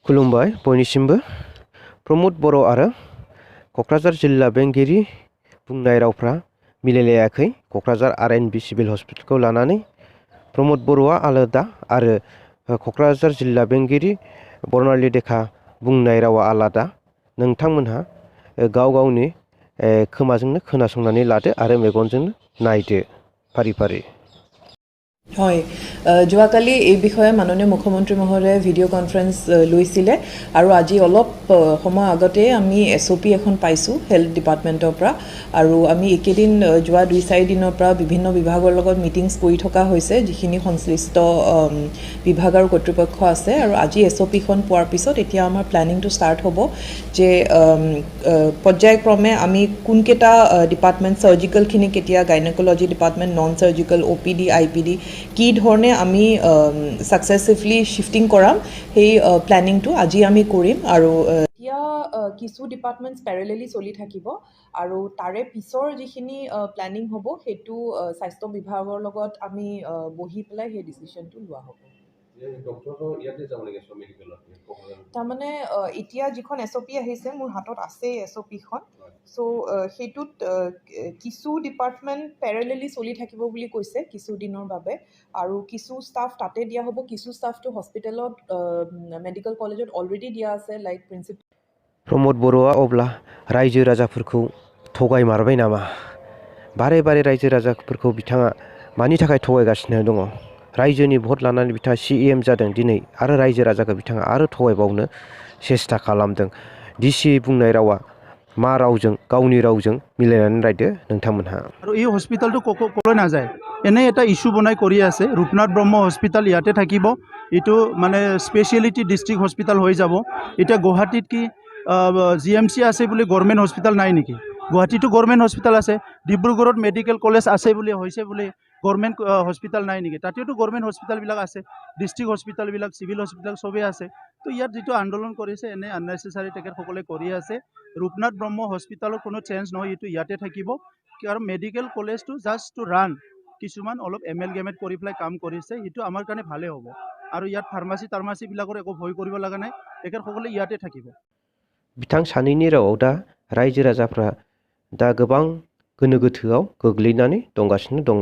खुलुमबाय बयनिसिमबो प्रमोद बर' आरो क'क्राझार जिल्ला बेंगिरि बुंनाय रावफ्रा मिलायलायाखै। क'क्राझार आर.एन.बि सिभिल हस्पिटालखौ लानानै प्रमोद बर'आ आलादा आरो क'क्राझार जिल्ला बेंगिरि बर्नाली देखा बुंनाय रावा आलादा। नोंथांमोनहा गाव गावनि खोमाजोंनो खोनासंनानै लादो आरो मेगनजोंनो नायदो फारि फारि। হয় যোৱাকালি এই বিষয়ে মাননীয় মুখ্যমন্ত্ৰী মহোদয়ে ভিডিঅ' কনফাৰেন্স লৈছিলে আৰু আজি অলপ সময় আগতে আমি SOP এখন পাইছোঁ হেল্থ ডিপাৰ্টমেণ্টৰ পৰা আৰু আমি একেদিন যোৱা 2-4 দিনৰ পৰা বিভিন্ন বিভাগৰ লগত মিটিংছ কৰি থকা হৈছে যিখিনি সংশ্লিষ্ট বিভাগ আৰু কৰ্তৃপক্ষ আছে আৰু আজি SOP খন পোৱাৰ পিছত এতিয়া আমাৰ প্লেনিংটো ষ্টাৰ্ট হ'ব যে পৰ্যায়ক্ৰমে আমি কোনকেইটা ডিপাৰ্টমেণ্ট চাৰ্জিকেলখিনি কেতিয়া gynaecology department non surgical OPD IPD কি ধৰণে আমি সাকসেসফুলি শিফটিং কৰাম সেই প্ল্যানিংটো আজি আমি কৰিম আৰু এতিয়া কিছু ডিপাৰ্টমেণ্টছ প্যাৰেলেলি চলি থাকিব আৰু তাৰে পিছৰ যিখিনি প্ল্যানিং হ'ব সেইটো স্বাস্থ্য বিভাগৰ লগত আমি বহি পেলাই সেই ডিসিশনটো লোৱা হ'ব। তাৰমানে এতিয়া যিখন SOP আহিছে মোৰ হাতত আছে SOP খন সো সেইটোত কিছু ডিপাৰ্টমেণ্ট প্যাৰেলেলি চলি থাকিব বুলি কৈছে কিছু দিনৰ বাবে আৰু কিছু ষ্টাফ তাতে দিয়া হ'ব কিছু ষ্টাফটো হস্পিটেলত মেডিকেল কলেজত অলৰেডি দিয়া আছে লাইক প্ৰিন্সিপাল। प्रमोद बर'आ अब्ला रायजो राजाफोरखौ थगाय मारबाय नामा? बारे बारे रायजो राजाफोरखौ बिथाङा मानि थाखाय थगायगासिनो दङ? रायजोनि भट लानानै बिथाङा CM जादों दिनै आरो रायजो राजाखौ बिथाङा आरो थगायबावनो सेस्था खालामदों। डिसि बुंनाय रावा मा रावजों गावनि रावजों मिलायनानै रायदो नोंथांमोनहा। আৰু এই হস্পিটালটো ক'লৈ নাযায় এনে এটা ইস্যু বনাই কৰি আছে। ৰূপনাথ ব্ৰহ্ম হস্পিটাল ইয়াতে থাকিব, এইটো মানে স্পেচিয়েলিটি ডিষ্ট্ৰিক্ট হস্পিটাল হৈ যাব। এতিয়া গুৱাহাটীত কি GMC আছে বুলি গভৰ্ণমেণ্ট হস্পিটাল নাই নেকি? গুৱাহাটীতো গভৰ্ণমেণ্ট হস্পিটাল আছে, ডিব্ৰুগড়ত মেডিকেল কলেজ আছে বুলি হৈছে বুলি গভৰ্ণমেণ্ট হস্পিটাল নাই নেকি? তাতেওতো গভৰ্ণমেণ্ট হস্পিটালবিলাক আছে, ডিষ্ট্ৰিক্ট হস্পিটালবিলাক চিভিল হস্পিটাল চবেই আছে। তো ইয়াত যিটো আন্দোলন কৰিছে এনে আননেচেচাৰী তেখেতসকলে কৰি আছে। ৰূপনাথ ব্ৰহ্ম হস্পিটালৰ কোনো চেঞ্জ নহয়, এইটো ইয়াতে থাকিব। কাৰণ মেডিকেল কলেজটো জাষ্ট টু ৰান কিছুমান অলপ এমেলগেমেট কৰি পেলাই কাম কৰিছে, সেইটো আমাৰ কাৰণে ভালে হ'ব। আৰু ইয়াত ফাৰ্মাচীবিলাকৰ একো ভয় কৰিব লগা নাই, তেখেতসকলে ইয়াতে থাকিব। बिथां सानैनि रावाव दा रायजो राजाफ्रा दा गोबां गोनो गोथोआव गोग्लैनानै दंगासिनो दङ।